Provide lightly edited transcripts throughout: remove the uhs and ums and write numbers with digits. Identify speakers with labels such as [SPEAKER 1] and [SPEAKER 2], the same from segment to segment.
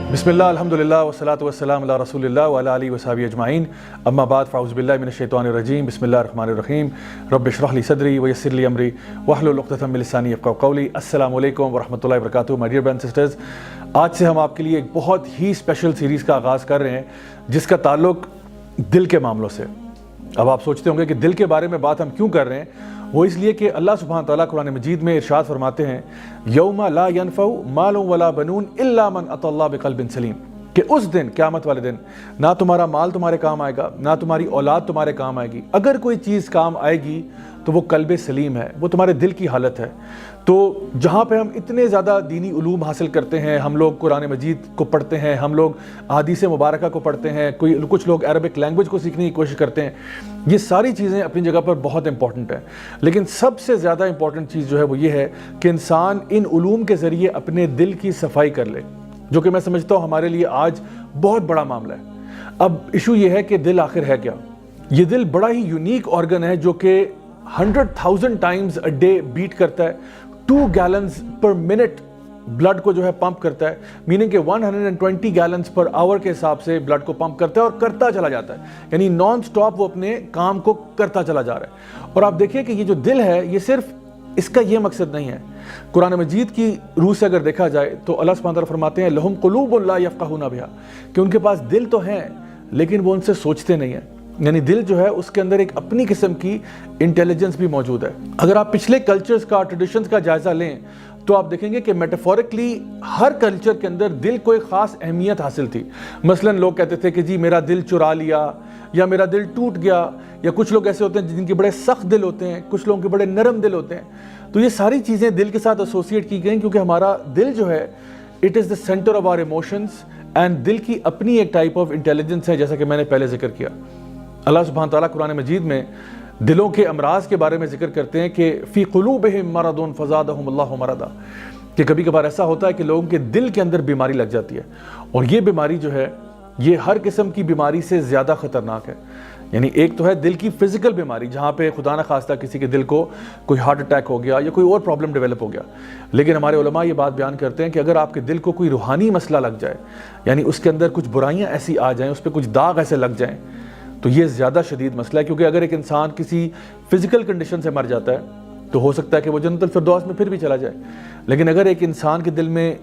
[SPEAKER 1] बिस्मिल्लाह अल्हम्दुलिल्लाह वस्सलातु वस्सलामु अला रसूलिल्लाह व अला आलिहि व सहबिहि अजमाइन अम्मा बाद फ़अऊज़ु बिल्लाहि मिनश शैतानिर रजीम बिस्मिल्लाहिर रहमानिर रहीम रब्बि इश्रह ली सदरी व यस्सिर ली अमरी वहलुल उक़दतम मिन लिसानी यफ़क़हू क़ौली। अस्सलामु अलैकुम व रहमतुल्लाहि व बरकातुहू। My dear brothers and sisters, आज से हम आपके लिए एक बहुत ही स्पेशल सीरीज़ का आगाज़ कर रहे हैं जिसका ताल्लुक़ दिल के मामलों से। अब आप सोचते होंगे कि दिल के बारे में बात हम क्यों कर रहे हैं। वो इसलिए कि अल्लाह सुब्हानहू तआला कुरान मजीद में इरशाद फरमाते हैं, यौमा ला यनफ़उ मालुन वला बनून इल्ला मन अतल्लाह बिक़ल्बिन सलीम, कि उस दिन, क़यामत वाले दिन, ना तुम्हारा माल तुम्हारे काम आएगा, ना तुम्हारी औलाद तुम्हारे काम आएगी। अगर कोई चीज़ काम आएगी तो वो कल्ब सलीम है, वो तुम्हारे दिल की हालत है। तो जहाँ पे हम इतने ज़्यादा दीनी उलूम हासिल करते हैं, हम लोग कुरान मजीद को पढ़ते हैं, हम लोग अहादीस मुबारक को पढ़ते हैं, कुछ लोग अरबिक लैंग्वेज को सीखने की कोशिश करते हैं, ये सारी चीज़ें अपनी जगह पर बहुत इंपॉर्टेंट है। लेकिन सबसे ज़्यादा इंपॉर्टेंट चीज़ जो है वो ये है कि इंसान इन उलूम के ज़रिए अपने दिल की सफाई कर ले, जो कि मैं समझता हूँ हमारे लिए आज बहुत बड़ा मामला है। अब इशू ये है कि दिल आखिर है क्या। ये दिल बड़ा ही यूनिक ऑर्गन है जो कि 100,000 टाइम्स अ डे बीट करता है, 2 गैलन्स पर मिनट ब्लड को जो है पंप करता है, मीनिंग कि 120 गैलन्स पर आवर के हिसाब से ब्लड को पंप करता है और करता चला जाता है, यानी नॉन स्टॉप वो अपने काम को करता चला जा रहा है। और आप देखिए कि ये जो दिल है, ये सिर्फ इसका ये मकसद नहीं है। कुरान मजीद की रूह से अगर देखा जाए तो अल्लाह सुब्हानहू तआला फरमाते हैं, लहुम क़ुलूबुन ला यफ़क़हूना बिहा, कि उनके पास दिल तो हैं लेकिन वो उनसे सोचते नहीं हैं। यानी दिल जो है उसके अंदर एक अपनी किस्म की इंटेलिजेंस भी मौजूद है। अगर आप पिछले कल्चर्स का, ट्रेडिशंस का जायजा लें तो आप देखेंगे कि मेटाफोरिकली हर कल्चर के अंदर दिल को एक ख़ास अहमियत हासिल थी। मसलन लोग कहते थे कि जी मेरा दिल चुरा लिया, या मेरा दिल टूट गया, या कुछ लोग ऐसे होते हैं जिनके बड़े सख्त दिल होते हैं, कुछ लोगों के बड़े नरम दिल होते हैं। तो ये सारी चीज़ें दिल के साथ एसोसिएट की गई क्योंकि हमारा दिल जो है it is the centre of our emotions, and दिल की अपनी एक टाइप ऑफ इंटेलिजेंस है, जैसा कि मैंने पहले जिक्र किया। अल्लाह सुब्हानहू तआला कुरान मजीद में दिलों के अमराज के बारे में जिक्र करते हैं कि फ़ी क़ुलूबिहिम मरदुन फ़ज़ादहुमुल्लाहु मरदा, कि कभी कभार ऐसा होता है कि लोगों के दिल के अंदर बीमारी लग जाती है, और ये बीमारी जो है ये हर किस्म की बीमारी से ज़्यादा ख़तरनाक है। यानी एक तो है दिल की फ़िज़िकल बीमारी, जहाँ पे खुदा न खास्ता किसी के दिल को कोई हार्ट अटैक हो गया या कोई और प्रॉब्लम डेवलप हो गया। लेकिन हमारे उलमा ये बात बयान करते हैं कि अगर आपके दिल को कोई रूहानी मसला लग जाए, यानी उसके अंदर कुछ बुराइयाँ ऐसी आ जाएँ, उस पर कुछ दाग ऐसे लग जाएँ, तो ये ज़्यादा शदीद मसला है। क्योंकि अगर एक इंसान किसी फ़िज़िकल कंडीशन से मर जाता है तो हो सकता है कि वो जन्नतुल फिरदौस में फिर भी चला जाए। लेकिन अगर एक इंसान के दिल में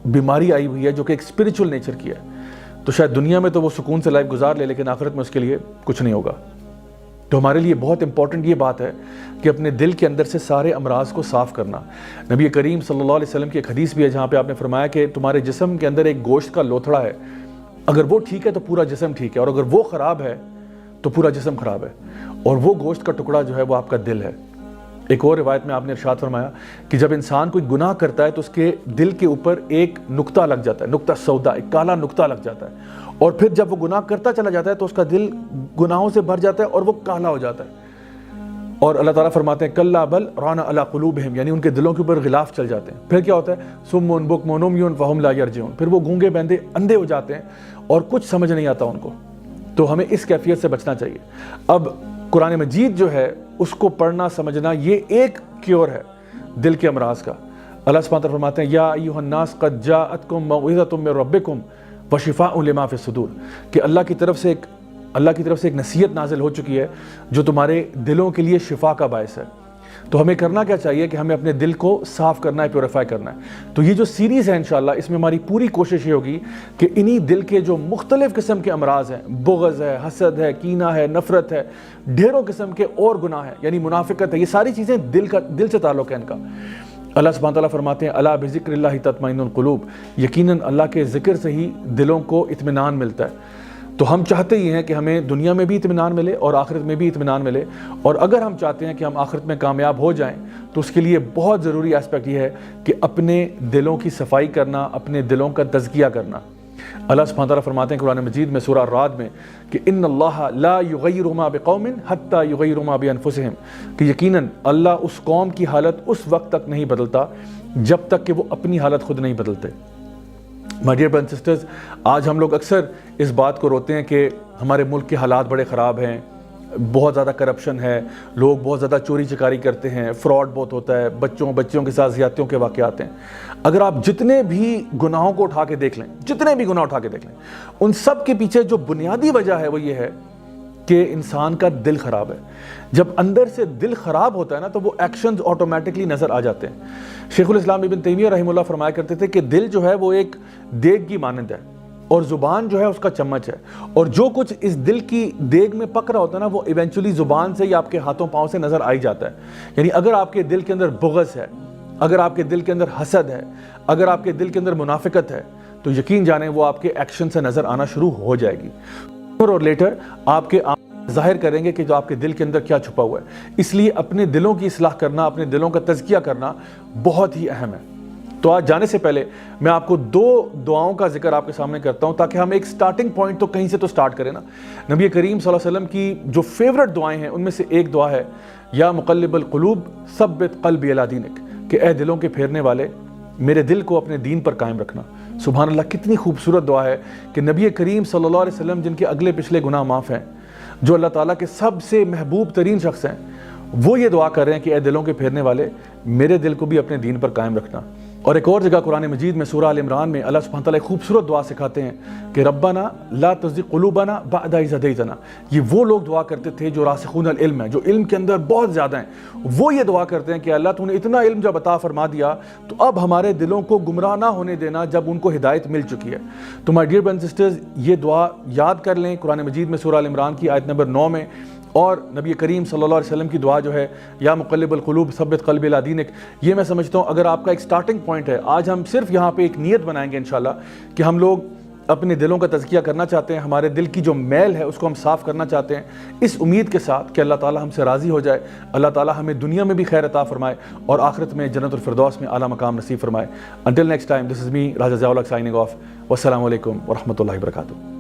[SPEAKER 1] बीमारी आई हुई है जो कि एक स्पिरिचुअल नेचर की है, तो शायद दुनिया में तो वो सुकून से लाइफ गुजार ले, लेकिन आखिरत में उसके लिए कुछ नहीं होगा। तो हमारे लिए बहुत इंपॉर्टेंट ये बात है कि अपने दिल के अंदर से सारे अमराज को साफ़ करना। नबी करीम सल्लल्लाहु अलैहि वसल्लम की एक हदीस भी है जहाँ पे आपने फरमाया कि तुम्हारे जिस्म के अंदर एक गोश्त का लोथड़ा है, अगर वो ठीक है तो पूरा जिस्म ठीक है, और अगर वो ख़राब है तो पूरा जिस्म ख़राब है। और वो गोश्त का टुकड़ा जो है वो आपका दिल है। एक और रिवायत में आपने इरशाद फरमाया कि जब इंसान कोई गुनाह करता है तो उसके दिल के ऊपर एक नुक्ता लग जाता है, नुक्ता सौदा, एक काला नुक्ता लग जाता है, और फिर जब वो गुनाह करता चला जाता है तो उसका दिल गुनाहों से भर जाता है और वो काला हो जाता है। और अल्लाह ताला फरमाते हैं, कल्ला बल राना अला क़ुलूबिहिम, यानी उनके दिलों के ऊपर गिलाफ चल जाते हैं। फिर क्या होता है, सुम्मुन बुकमुन उम्युन फ़हुम ला यरजिऊन, फिर वो गूंगे बहरे अंधे हो जाते हैं और कुछ समझ नहीं आता उनको। तो हमें इस कैफियत से बचना चाहिए। अब कुरान मजीद जो है उसको पढ़ना, समझना, ये एक क्योर है दिल के अमराज का। अल्लाह सुब्हानहू तआला फरमाते हैं, या अय्युहन्नास क़द जाअतकुम मौइज़तुम मिर रब्बिकुम व शिफ़ाउन लिमा फ़िस सुदूर, कि अल्लाह की तरफ से एक नसीहत नाजिल हो चुकी है जो तुम्हारे दिलों के लिए शिफा का बायस है। तो हमें करना क्या चाहिए कि हमें अपने दिल को साफ़ करना है, प्योरीफाई करना है। तो ये जो सीरीज़ है इंशाअल्लाह, इसमें हमारी पूरी कोशिश ये होगी कि इन्हीं दिल के जो मुख्तलिफ़ किस्म के अमराज हैं, बुग़्ज़ है, हसद है, कीना है, नफ़रत है, ढेरों किस्म के और गुनाह है, यानी मुनाफ़िक़त है, ये सारी चीज़ें दिल से ताल्लुक़ है इनका। अल्लाह सुब्हानहू तआला फरमाते हैं, अला बिज़िक्रिल्लाहि तत्मइन्नुल क़ुलूब, यकीनन अल्लाह के ज़िक्र से ही दिलों को इत्मीनान मिलता है। तो हम चाहते ही हैं कि हमें दुनिया में भी इत्मीनान मिले और आखिरत में भी इत्मीनान मिले। और अगर हम चाहते हैं कि हम आखिरत में कामयाब हो जाएं तो उसके लिए बहुत ज़रूरी एस्पेक्ट ये है कि अपने दिलों की सफाई करना, अपने दिलों का तज़किया करना। अल्लाह सुब्हानहू तआला फरमाते हैं कुरान मजीद में सूरह राद में कि इन्नल्लाह ला युग़य्यिरु मा बिक़ौमिन हत्ता युग़य्यिरु मा बिअनफुसिहिम, कि यकीनन अल्लाह उस कौम की हालत उस वक्त तक नहीं बदलता जब तक कि वो अपनी हालत खुद नहीं बदलते। My dear brothers and sisters, आज हम लोग अक्सर इस बात को रोते हैं कि हमारे मुल्क के हालात बड़े ख़राब हैं, بہت زیادہ کرپشن ہے، لوگ بہت زیادہ چوری چکاری کرتے ہیں، فراڈ بہت ہوتا ہے، بچیوں کے ساتھ زیادتیوں کے واقعات ہیں. اگر آپ جتنے بھی گناہوں کو اٹھا کے دیکھ لیں، جتنے بھی گناہ اٹھا کے دیکھ لیں، ان سب کے پیچھے جو بنیادی وجہ ہے وہ یہ ہے کہ انسان کا دل خراب ہے. جب اندر سے دل خراب ہوتا ہے نا تو وہ ایکشنز آٹومیٹکلی نظر آ جاتے ہیں. شیخ الاسلام ابن تیمیہ رحمہ اللہ فرمایا کرتے تھے کہ دل جو ہے وہ ایک دیگ کی مانند ہے اور زبان جو ہے اس کا چمچ ہے، اور جو کچھ اس دل کی دیگ میں پک رہا ہوتا ہے نا وہ ایونچولی زبان سے یا آپ کے ہاتھوں پاؤں سے نظر آ ہی جاتا ہے. یعنی اگر آپ کے دل کے اندر بغض ہے، اگر آپ کے دل کے اندر حسد ہے، اگر آپ کے دل کے اندر منافقت ہے، تو یقین جانیں وہ آپ کے ایکشن سے نظر آنا شروع ہو جائے گی. اور لیٹر آپ کے ظاہر کریں گے کہ جو آپ کے دل کے اندر کیا چھپا ہوا ہے. اس لیے اپنے دلوں کی اصلاح کرنا، اپنے دلوں کا تزکیہ کرنا بہت ہی اہم ہے. تو آج جانے سے پہلے میں آپ کو 2 دعاؤں کا ذکر آپ کے سامنے کرتا ہوں تاکہ ہم ایک سٹارٹنگ پوائنٹ تو کہیں سے تو سٹارٹ کریں نا. نبی کریم صلی اللہ علیہ وسلم کی جو فیورٹ دعائیں ہیں ان میں سے ایک دعا ہے یا مقلب القلوب ثبت قلبی علی دینک، کہ اے دلوں کے پھیرنے والے میرے دل کو اپنے دین پر قائم رکھنا. سبحان اللہ، کتنی خوبصورت دعا ہے کہ نبی کریم صلی اللہ علیہ وسلم جن کے اگلے پچھلے گناہ معاف ہیں، جو اللہ تعالیٰ کے سب سے محبوب ترین شخص ہیں، وہ یہ دعا کر رہے ہیں کہ اے دلوں کے پھیرنے والے میرے دل کو بھی اپنے دین پر قائم رکھنا. اور ایک اور جگہ قرآن مجید میں سورہ آل عمران میں اللہ سبحانہ تعالیٰ ایک خوبصورت دعا سکھاتے ہیں کہ ربنا لا تزغ قلوبنا بعد اذ ہدیتنا. یہ وہ لوگ دعا کرتے تھے جو راسخون العلم ہیں، جو علم کے اندر بہت زیادہ ہیں. وہ یہ دعا کرتے ہیں کہ اللہ تو نے اتنا علم جب عطا فرما دیا تو اب ہمارے دلوں کو گمراہ نہ ہونے دینا جب ان کو ہدایت مل چکی ہے. تو my dear brothers and sisters, یہ دعا یاد کر لیں قرآن مجید میں سورہ آل عمران کی آیت نمبر 9 میں. اور نبی کریم صلی اللہ علیہ وسلم کی دعا جو ہے یا مقلب القلوب ثبت قلبی علی دینک، یہ میں سمجھتا ہوں اگر آپ کا ایک سٹارٹنگ پوائنٹ ہے. آج ہم صرف یہاں پہ ایک نیت بنائیں گے انشاءاللہ کہ ہم لوگ اپنے دلوں کا تزکیہ کرنا چاہتے ہیں، ہمارے دل کی جو میل ہے اس کو ہم صاف کرنا چاہتے ہیں، اس امید کے ساتھ کہ اللہ تعالیٰ ہم سے راضی ہو جائے، اللہ تعالیٰ ہمیں دنیا میں بھی خیر عطا فرمائے اور آخرت میں جنت الفردوس میں اعلیٰ مقام نصیب فرمائے. Until next time, this is me, Raja Ziaul Haq, signing off. والسلام علیکم ورحمۃ اللہ وبرکاتہ.